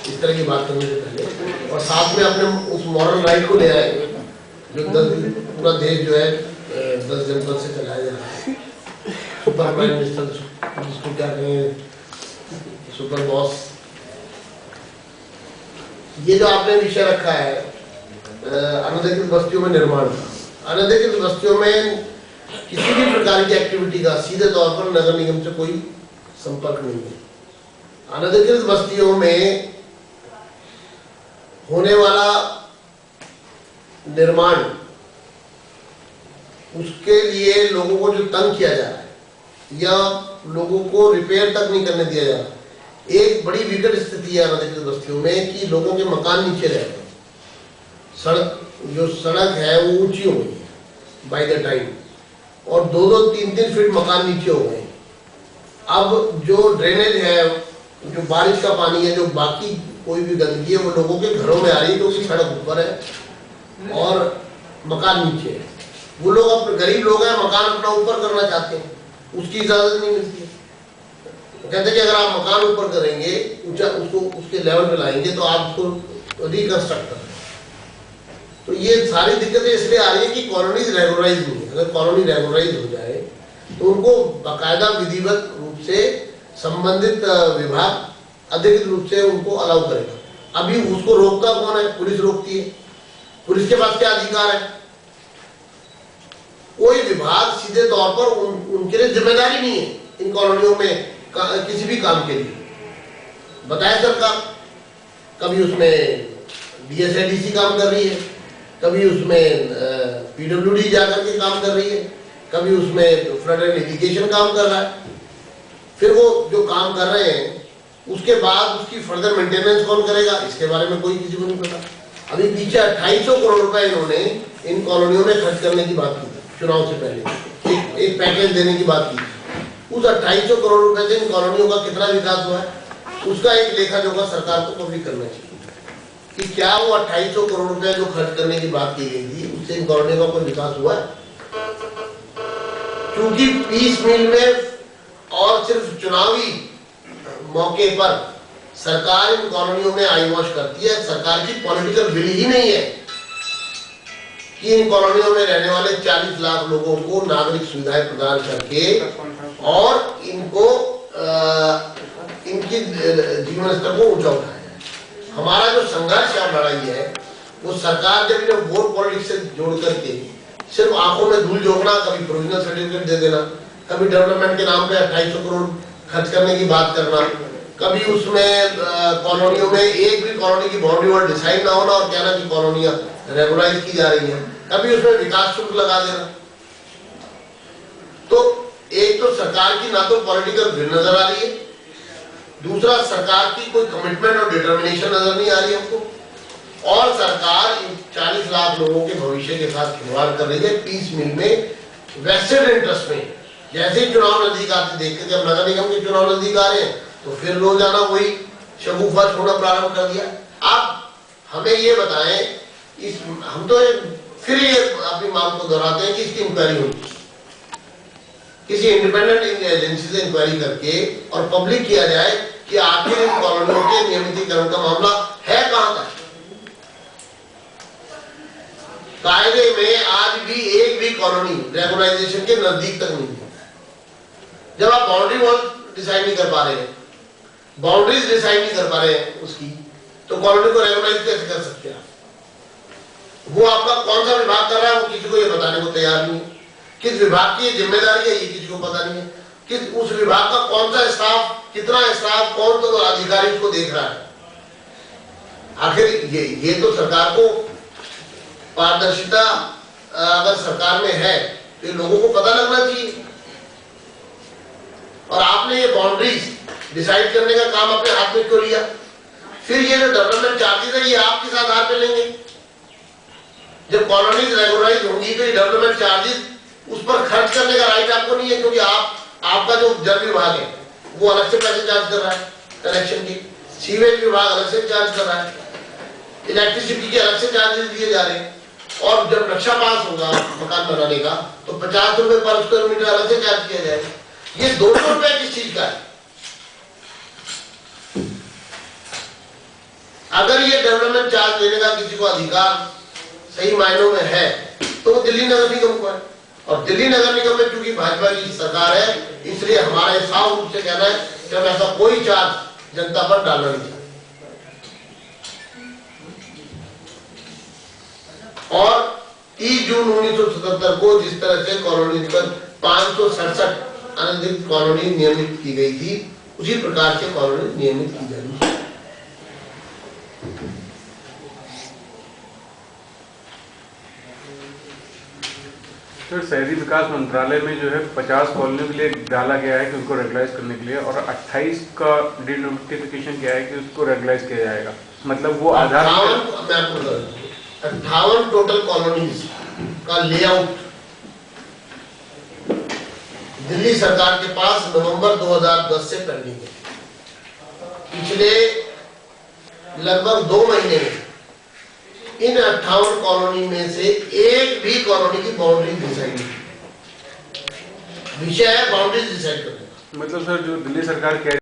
इस तरह की बात करने से पहले, और साथ में अपने उस मॉरल राइट को ले आए जो पूरा देश जो है 10 जनपद से चलाया जा रहा है। सुपर प्राइम मिनिस्टर जिसको क्या कहें, सुपर बॉस, ये जो आपने विषय रखा है अनधिकृत बस्तियों में निर्माण का। अनधिकृत बस्तियों में किसी भी प्रकार की एक्टिविटी का सीधे तौर पर नगर निगम से कोई संपर्क नहीं है। अनधिकृत बस्तियों में होने वाला निर्माण, उसके लिए लोगों को जो तंग किया जा रहा है या लोगों को रिपेयर तक नहीं करने दिया जा रहा, एक बड़ी विकट स्थिति है अनधिकृत बस्तियों में कि लोगों के मकान नीचे रहते हैं। सड़क है वो ऊंची हो गई है बाय द टाइम, और 2-2, 3-3 फीट मकान नीचे हो गए। अब जो ड्रेनेज है, जो बारिश का पानी है, जो बाकी कोई भी गंदगी है, वो लोगों के घरों में आ रही है क्योंकि सड़क ऊपर है और मकान नीचे है। वो लोग अपने गरीब लोग हैं, मकान अपना ऊपर करना चाहते हैं, उसकी इजाजत नहीं मिलती है। कहते हैं कि अगर आप मकान ऊपर करेंगे, ऊंचा उसको उसके लेवल पे लाएंगे तो आप उसको रिकंस्ट्रक्ट करें। तो ये सारी दिक्कतें इसलिए आ रही है कि कॉलोनीज रेगुलराइज नहीं है। अगर कॉलोनी रेगुलराइज हो जाए तो उनको बाकायदा विधिवत रूप से संबंधित विभाग अधिकृत रूप से उनको अलाउ करेगा। अभी उसको रोकता कौन है? पुलिस रोकती है। पुलिस के पास क्या अधिकार है? कोई विभाग सीधे तौर पर उनके लिए जिम्मेदारी नहीं है इन कॉलोनियों में किसी भी काम के लिए। बताया सरकार, कभी उसमें DSIDC काम कर रही है, कभी उसमें PWD जाकर के काम कर रही है, कभी उसमें फ्लड एंड इरिगेशन काम कर रहा है। फिर वो जो काम कर रहे हैं उसके बाद उसकी फर्दर मेंटेनेंस कौन करेगा, इसके बारे में कोई किसी को नहीं पता। अभी पीछे 2800 करोड़ रुपए इन्होंने इन कॉलोनियों में खर्च करने की बात की, चुनाव से पहले एक पैकेज देने की बात की। उस 2800 करोड़ रुपए से इन कॉलोनियों का कितना विकास हुआ है, उसका एक लेखा जोखा सरकार को पब्लिक करना चाहिए कि क्या वो 2800 करोड़ रुपए जो खर्च करने की बात की गई थी उससे इन कॉलोनियों का कोई विकास हुआ है। क्योंकि पीस मिल में और सिर्फ चुनावी मौके पर सरकार इन कॉलोनियों में आई वॉश करती है। सरकार की पॉलिटिकल विल ही नहीं है कि इन कॉलोनियों में रहने वाले 40 लाख लोगों को नागरिक सुविधाएं प्रदान करके और इनको इनकी जीवन स्तर को ऊंचा उठाया जाए। हमारा जो संघर्ष और लड़ाई है वो सरकार जब इन्हें वोट पॉलिटिक्स से जोड़ करके सिर्फ आंखों में धूल झोंकना, कभी प्रोविजनल सर्टिफिकेट दे देना, कभी डेवलपमेंट के नाम पे 2800 करोड़ खर्च करने की बात करना, कभी उसमें कॉलोनियों में एक भी कॉलोनी की बाउंड्री वॉल डिसाइड ना होना और कहना कि कॉलोनियां रेगुलाइज की जा रही हैं, कभी उसमें विकास शुल्क लगा देना। तो एक तो सरकार की ना तो पॉलिटिकल विल नजर आ रही है, दूसरा सरकार की कोई कमिटमेंट और डिटर्मिनेशन नजर नहीं आ रही हमको, और सरकार 40 लाख लोगों के भविष्य के साथ खिलवाड़ कर रही है पीस मिल में, वेस्टेड इंटरेस्ट में। जैसे ही चुनाव नजदीक आते देखते, जब नगर निगम के चुनाव नजदीक आ रहे हैं तो फिर रोजाना वही शगुफा छोड़ना प्रारंभ कर दिया। आप हमें ये बताएं, हम तो फिर ये अपनी मांग को दोहराते हैं कि इसकी इंक्वायरी होगी, किसी इंडिपेंडेंट एजेंसी से इंक्वायरी करके और पब्लिक किया जाए कि आखिर इन कॉलोनियों के नियमितीकरण का मामला है कहां तक। कायदे में आज भी एक भी कॉलोनी रेगुलाइजेशन के नजदीक तक नहीं है। जब आप बाउंड्री वॉल डिसाइड नहीं कर पा रहे हैं, बाउंड्रीज डिसाइड नहीं कर पा रहे हैं उसकी, तो कॉलोनी को रेगुलाइज कैसे कर सकते हैं? वो आपका कौन सा विभाग कर रहा है वो किसी को ये बताने को तैयार नहीं है। किस विभाग की जिम्मेदारी है ये किसी को पता नहीं है। किस उस विभाग का कौन सा स्टाफ, कितना स्टाफ, कौन तो अधिकारी उसको देख रहा है। आखिर ये तो सरकार को पारदर्शिता अगर सरकार में है तो ये लोगों को पता लगना चाहिए। और आपने ये बाउंड्रीज डिसाइड करने का काम अपने हाथ में क्यों लिया? फिर ये जो डेवलपमेंट चार्जेस है ये आप किस आधार पे लेंगे? जब कॉलोनीज रेगुलराइज होंगी तो ये डेवलपमेंट चार्जेस उस पर खर्च करने का राइट आपको नहीं है, क्योंकि आपका जो जल विभाग है वो अलग से पैसे चार्ज कर रहा है कनेक्शन की, सीवेज विभाग अलग से चार्ज कर रहा है, इलेक्ट्रिसिटी के अलग से चार्जेस दिए जा रहे हैं। और जब नक्शा पास होगा मकान बनाने का तो 50 रुपए पर स्क्वायर मीटर अलग से चार्ज किया जाएगा। ये 200 रुपए किस चीज का है? अगर ये डेवलपमेंट चार्ज लेने का किसी को अधिकार सही मायनों में है तो वो दिल्ली नगर निगम को है, और दिल्ली नगर निगम में चूंकि भाजपा की सरकार है, इसलिए हमारा साफ रूप से कहना है कि हम ऐसा कोई चार्ज जनता पर डालना नहीं चाहते। और 30 जून 1977 को जिस तरह से कॉलोनी पर 567 अनधिकृत कॉलोनी नियमित की गई थी, उसी प्रकार से कॉलोनी नियमित की जानी चाहिए। सर, शहरी विकास मंत्रालय में जो है 50 कॉलोनियों के लिए डाला गया है कि उनको रेगुलाइज करने के लिए, और 28 का डिनोटिफिकेशन किया है कि उसको रेगुलाइज किया जाएगा। मतलब वो आधार 58 टोटल कॉलोनीज का लेआउट दिल्ली सरकार के पास नवंबर 2010 से पेंडिंग है। पिछले लगभग 2 महीने में इन 58 कॉलोनी में से एक भी कॉलोनी की बाउंड्री डिसाइड नहीं, विषय है बाउंड्री डिसाइड करने का। मतलब सर, जो दिल्ली सरकार कह